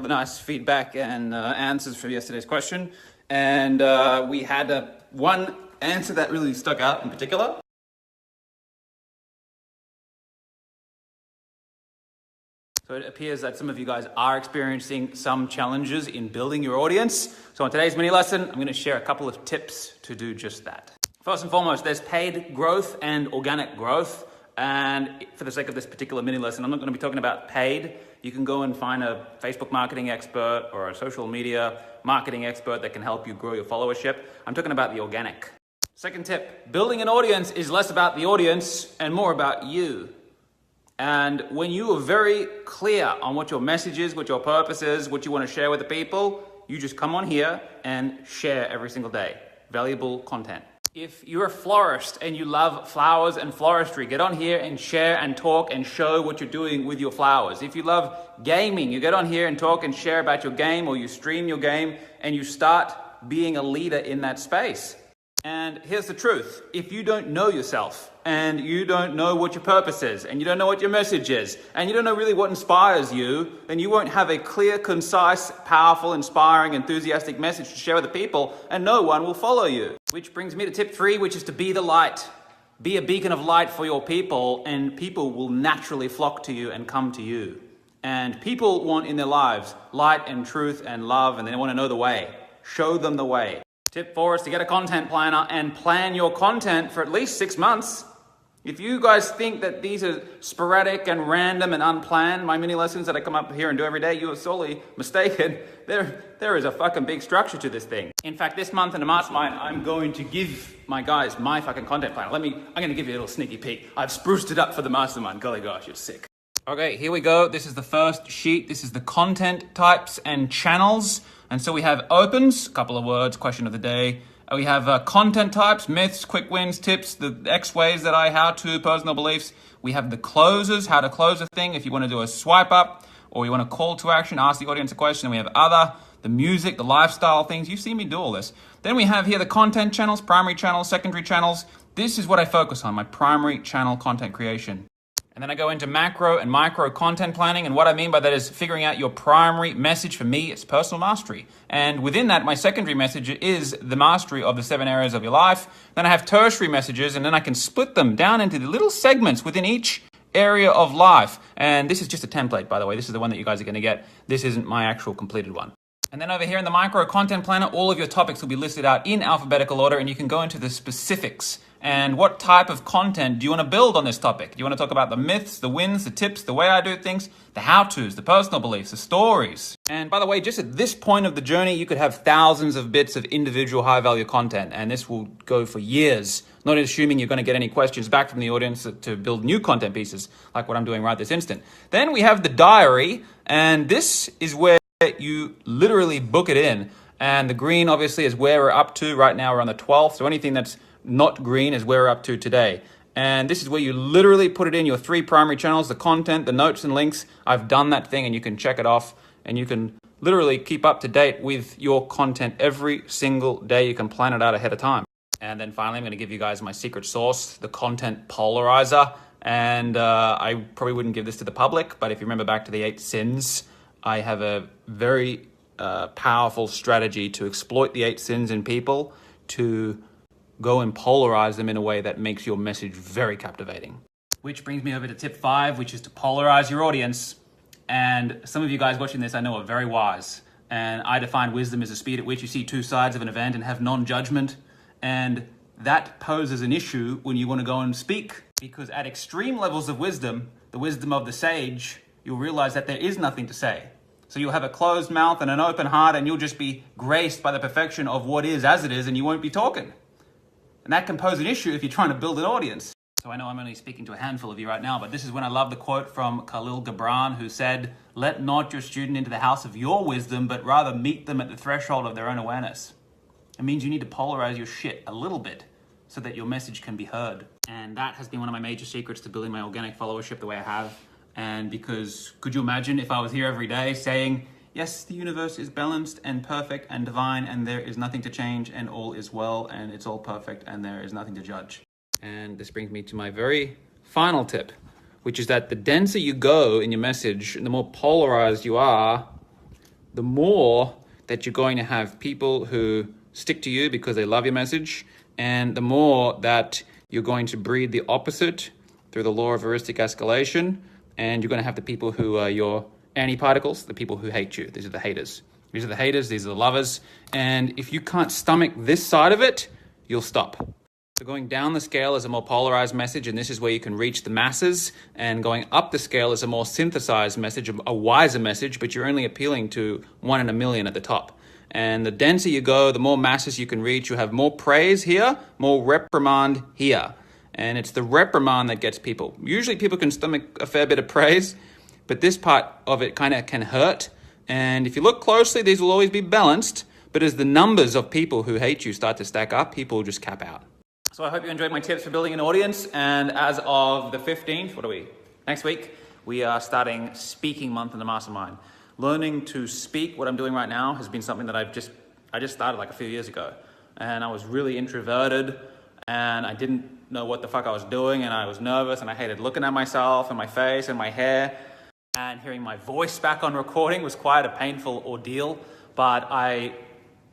The nice feedback and answers from yesterday's question, and we had one answer that really stuck out in particular. So it appears that some of you guys are experiencing some challenges in building your audience. So in today's mini lesson, I'm going to share a couple of tips to do just that. First and foremost, there's paid growth and organic growth. And for the sake of this particular mini lesson, I'm not going to be talking about paid. You can go and find a Facebook marketing expert or a social media marketing expert that can help you grow your followership. I'm talking about the organic. Second tip, building an audience is less about the audience and more about you. And when you are very clear on what your message is, what your purpose is, what you want to share with the people, you just come on here and share every single day. Valuable content. If you're a florist and you love flowers and floristry, get on here and share and talk and show what you're doing with your flowers. If you love gaming, you get on here and talk and share about your game, or you stream your game and you start being a leader in that space. And here's the truth. If you don't know yourself and you don't know what your purpose is and you don't know what your message is and you don't know really what inspires you, then you won't have a clear, concise, powerful, inspiring, enthusiastic message to share with the people, and no one will follow you. Which brings me to tip 3, which is to be the light. Be a beacon of light for your people, and people will naturally flock to you and come to you. And people want in their lives light and truth and love, and they want to know the way. Show them the way. Tip 4 is to get a content planner and plan your content for at least 6 months. If you guys think that these are sporadic and random and unplanned, my mini lessons that I come up here and do every day, you are sorely mistaken. There is a fucking big structure to this thing. In fact, this month in the mastermind, I'm going to give my guys my fucking content planner. I'm going to give you a little sneaky peek. I've spruced it up for the mastermind. Golly gosh, it's sick. Okay, here we go. This is the first sheet. This is the content types and channels. And so we have opens, a couple of words, question of the day. We have content types, myths, quick wins, tips, the X ways that how to, personal beliefs. We have the closes, how to close a thing if you want to do a swipe up or you want to call to action, ask the audience a question. We have other, the music, the lifestyle things. You've seen me do all this. Then we have here the content channels, primary channels, secondary channels. This is what I focus on, my primary channel content creation. And then I go into macro and micro content planning. And what I mean by that is figuring out your primary message. For me, it's personal mastery. And within that, my secondary message is the mastery of the 7 areas of your life. Then I have tertiary messages, and then I can split them down into the little segments within each area of life. And this is just a template, by the way. This is the one that you guys are going to get. This isn't my actual completed one. And then over here in the micro content planner, all of your topics will be listed out in alphabetical order, and you can go into the specifics. And what type of content do you want to build on this topic? Do you want to talk about the myths, the wins, the tips, the way I do things, the how-tos, the personal beliefs, the stories? And by the way, just at this point of the journey, you could have thousands of bits of individual high-value content, and this will go for years, not assuming you're going to get any questions back from the audience to build new content pieces, like what I'm doing right this instant. Then we have the diary, and this is where you literally book it in. And the green, obviously, is where we're up to. Right now, we're on the 12th, so anything that's not green is where we're up to today. And this is where you literally put it in your 3 primary channels, the content, the notes and links. I've done that thing, and you can check it off, and you can literally keep up to date with your content every single day. You can plan it out ahead of time. And then finally, I'm going to give you guys my secret sauce, the content polarizer. And I probably wouldn't give this to the public, but if you remember back to the 8 sins, I have a very powerful strategy to exploit the 8 sins in people, to go and polarize them in a way that makes your message very captivating. Which brings me over to tip 5, which is to polarize your audience. And some of you guys watching this I know are very wise. And I define wisdom as the speed at which you see 2 sides of an event and have non-judgment. And that poses an issue when you want to go and speak. Because at extreme levels of wisdom, the wisdom of the sage, you'll realize that there is nothing to say. So you'll have a closed mouth and an open heart, and you'll just be graced by the perfection of what is as it is, and you won't be talking. And that can pose an issue if you're trying to build an audience. So I know I'm only speaking to a handful of you right now, but this is when I love the quote from Khalil Gibran, who said, "Let not your student into the house of your wisdom, but rather meet them at the threshold of their own awareness." It means you need to polarize your shit a little bit so that your message can be heard. And that has been one of my major secrets to building my organic followership the way I have. And because could you imagine if I was here every day saying, yes, the universe is balanced and perfect and divine, and there is nothing to change, and all is well, and it's all perfect, and there is nothing to judge. And this brings me to my very final tip, which is that the denser you go in your message, and the more polarized you are, the more that you're going to have people who stick to you because they love your message, and the more that you're going to breed the opposite through the law of heuristic escalation, and you're going to have the people who are your antiparticles, the people who hate you. These are the haters. These are the haters, these are the lovers. And if you can't stomach this side of it, you'll stop. So going down the scale is a more polarized message, and this is where you can reach the masses. And going up the scale is a more synthesized message, a wiser message, but you're only appealing to 1 in a million at the top. And the denser you go, the more masses you can reach. You have more praise here, more reprimand here. And it's the reprimand that gets people. Usually people can stomach a fair bit of praise, but this part of it kind of can hurt. And if you look closely, these will always be balanced. But as the numbers of people who hate you start to stack up, people just cap out. So I hope you enjoyed my tips for building an audience. And as of the 15th, next week, we are starting speaking month in the mastermind. Learning to speak, what I'm doing right now, has been something that I just started like a few years ago. And I was really introverted, and I didn't know what the fuck I was doing, and I was nervous, and I hated looking at myself and my face and my hair. And hearing my voice back on recording was quite a painful ordeal, but I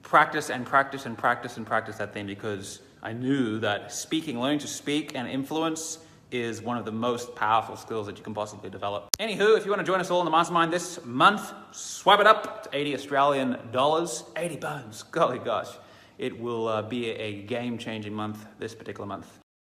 practiced that thing because I knew that learning to speak and influence is one of the most powerful skills that you can possibly develop. Anywho, if you want to join us all in the mastermind this month, swipe it up to 80 Australian dollars, 80 bones, golly gosh. It will be a game-changing month this particular month.